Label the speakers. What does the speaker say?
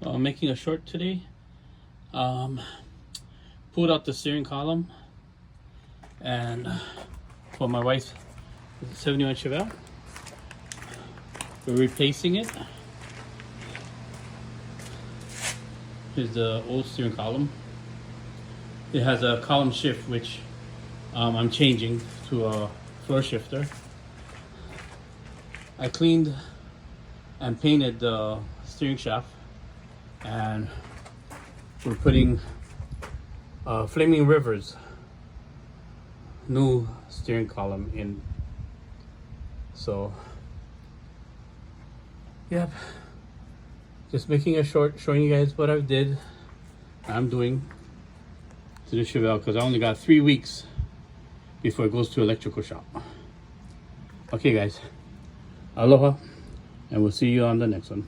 Speaker 1: I'm making a short today. Um, Pulled out the steering column, and for my wife's 71 Chevelle, we're replacing it. Here's the old steering column. It has a column shift, which I'm changing to a floor shifter. I cleaned and painted the steering shaft, and we're putting Flaming Rivers new steering column in. So yep, just making a short, showing you guys what I'm doing to the Chevelle, because I only got 3 weeks before it goes to electrical shop. Okay guys, aloha, and we'll see you on the next one.